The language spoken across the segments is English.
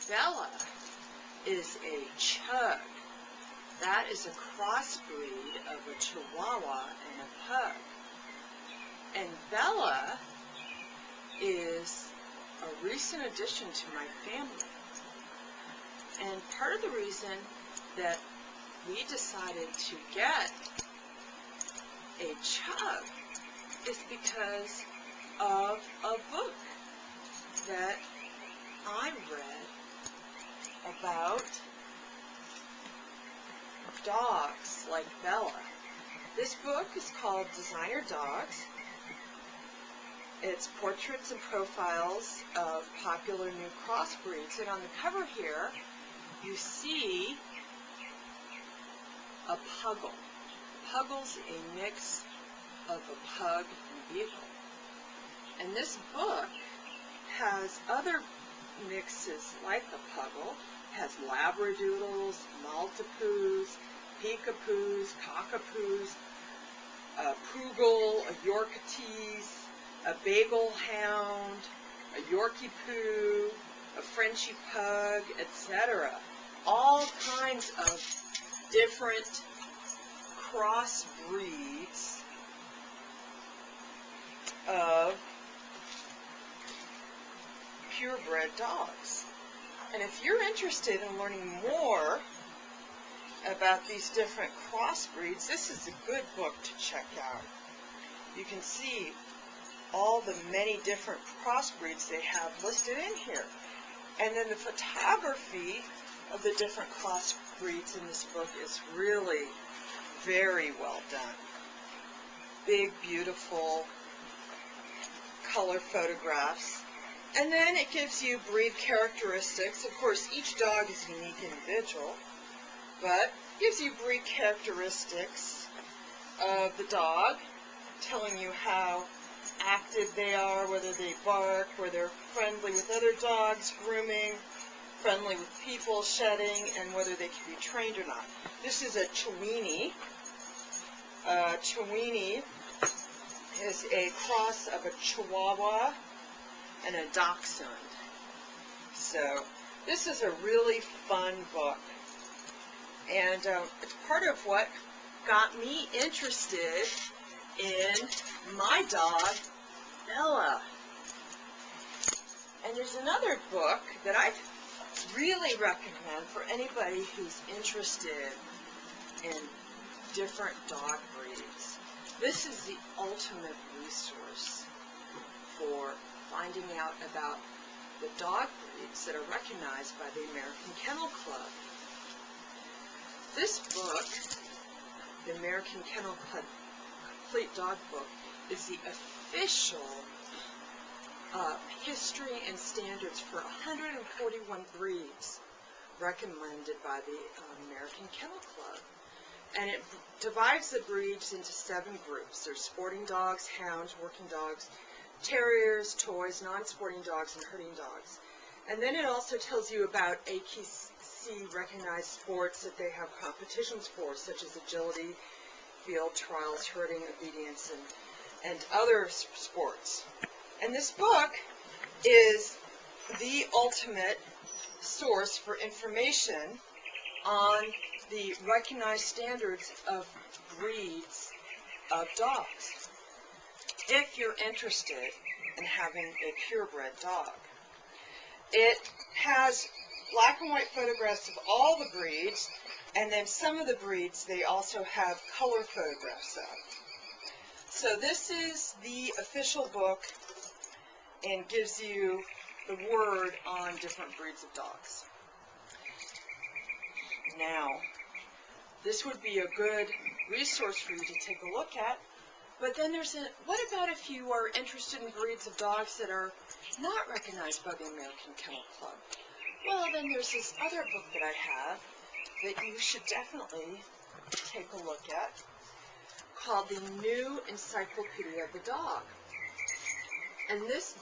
Bella is a chug. That is a crossbreed of a Chihuahua and a pug. And Bella is a recent addition to my family. And part of the reason that we decided to get a chug is because of a book that I read about dogs like Bella. This book is called Designer Dogs. It's portraits and profiles of popular new crossbreeds. And on the cover here, you see a puggle. Puggle's a mix of a pug and beagle. And this book has other mixes like the puggle. It has labradoodles, maltipoos, peekapoos, cockapoos, a poogle, a yorkatese, a bagel hound, a yorkie poo, a Frenchie pug, etc. All kinds of different crossbreeds of purebred dogs. And if you're interested in learning more about these different crossbreeds, this is a good book to check out. You can see all the many different crossbreeds they have listed in here. And then the photography of the different crossbreeds in this book is really very well done. Big, beautiful color photographs. And then it gives you breed characteristics. Of course, each dog is a unique individual, but it gives you breed characteristics of the dog, telling you how active they are, whether they bark, whether they're friendly with other dogs, grooming, friendly with people, shedding, and whether they can be trained or not. This is a Chiweenie. Chiweenie is a cross of a Chihuahua and a Dachshund. So this is a really fun book. And it's part of what got me interested in my dog, Bella. And there's another book that I really recommend for anybody who's interested in different dog breeds. This is the ultimate resource for finding out about the dog breeds that are recognized by the American Kennel Club. This book, the American Kennel Club Complete Dog Book, is the official history and standards for 141 breeds recommended by the American Kennel Club. And it divides the breeds into 7 groups. There's sporting dogs, hounds, working dogs, terriers, toys, non-sporting dogs, and herding dogs. And then it also tells you about AKC recognized sports that they have competitions for, such as agility, field trials, herding, obedience, and other sports. And this book is the ultimate source for information on the recognized standards of breeds of dogs, if you're interested in having a purebred dog. It has black and white photographs of all the breeds, and then some of the breeds they also have color photographs of. So this is the official book and gives you the word on different breeds of dogs. Now, this would be a good resource for you to take a look at, but then what about if you are interested in breeds of dogs that are not recognized by the American Kennel Club? Well, then there's this other book that I have that you should definitely take a look at, called the New Encyclopedia of the Dog. And this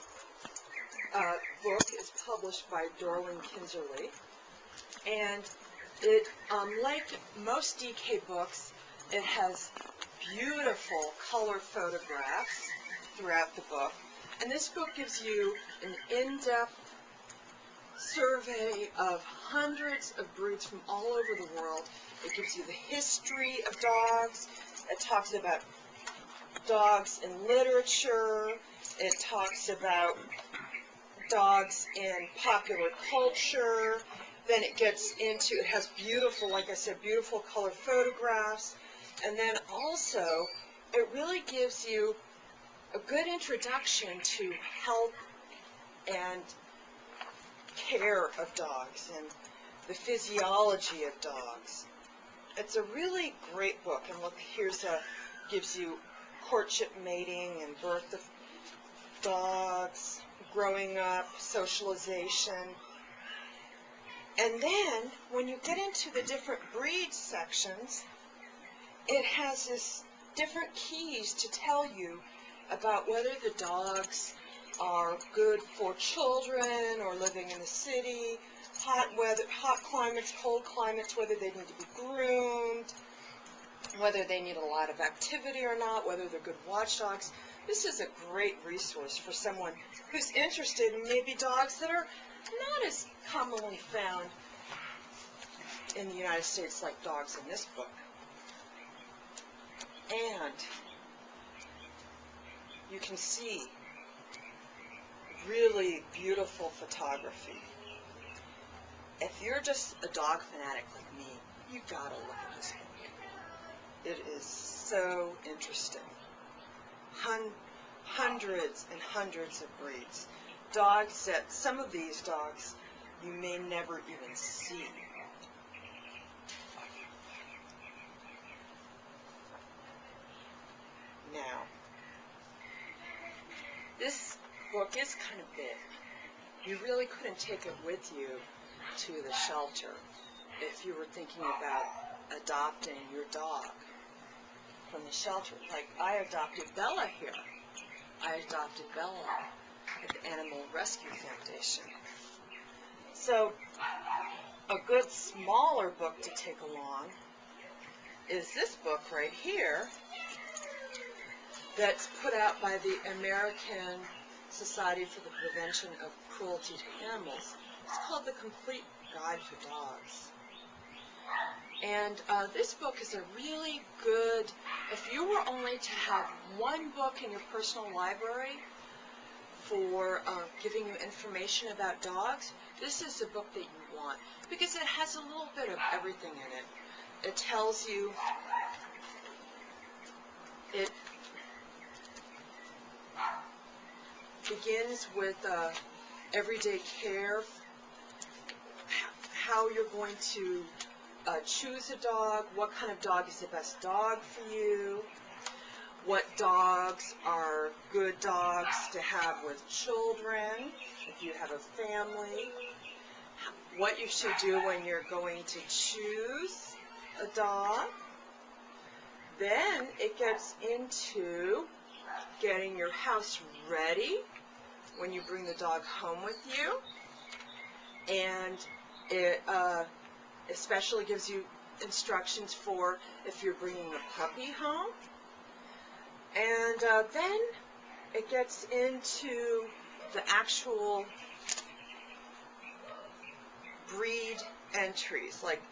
book is published by Dorling Kinserly, and it, like most DK books, it has beautiful color photographs throughout the book. And this book gives you an in-depth survey of hundreds of breeds from all over the world. It gives you the history of dogs. It talks about dogs in literature. It talks about dogs in popular culture. Then it gets into, it has beautiful, like I said, beautiful color photographs. And then also, it really gives you a good introduction to health and care of dogs and the physiology of dogs. It's a really great book. And look, gives you courtship, mating, and birth of dogs, growing up, socialization. And then, when you get into the different breed sections, it has this different keys to tell you about whether the dogs are good for children or living in the city, hot weather, hot climates, cold climates, whether they need to be groomed, whether they need a lot of activity or not, whether they're good watchdogs. This is a great resource for someone who's interested in maybe dogs that are not as commonly found in the United States like dogs in this book. And you can see really beautiful photography. If you're just a dog fanatic like me, you gotta look at this book. It is so interesting. Hundreds and hundreds of breeds. Dogs that, some of these dogs, you may never even see. Now, this book is kind of big. You really couldn't take it with you to the shelter if you were thinking about adopting your dog from the shelter. Like, I adopted Bella here. I adopted Bella at the Animal Rescue Foundation. So, a good smaller book to take along is this book right here that's put out by the American Society for the Prevention of Cruelty to Animals. It's called The Complete Guide for Dogs. And this book is a really good, if you were only to have one book in your personal library for giving you information about dogs, this is the book that you want, because it has a little bit of everything in it. It tells you, it begins with everyday care, how you're going to choose a dog, what kind of dog is the best dog for you, what dogs are good dogs to have with children, if you have a family, what you should do when you're going to choose a dog. Then it gets into getting your house ready when you bring the dog home with you, and it especially gives you instructions for if you're bringing a puppy home. And then it gets into the actual breed entries. Like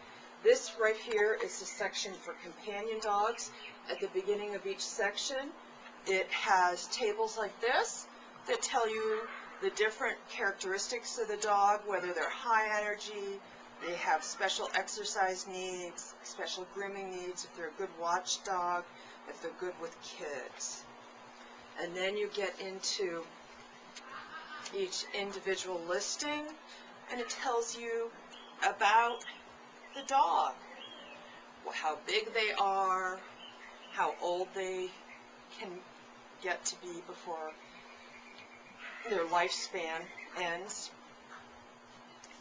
this right here is the section for companion dogs. At the beginning of each section, it has tables like this that tell you the different characteristics of the dog, whether they're high energy, they have special exercise needs, special grooming needs, if they're a good watchdog, if they're good with kids. And then you get into each individual listing, and it tells you about the dog, how big they are, how old they can get to be before their lifespan ends.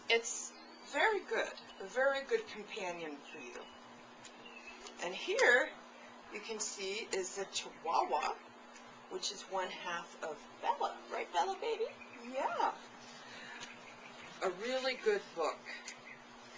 It's very good, a very good companion for you. And here you can see is the Chihuahua, which is 1/2 of Bella. Right, Bella, baby? Yeah. A really good book.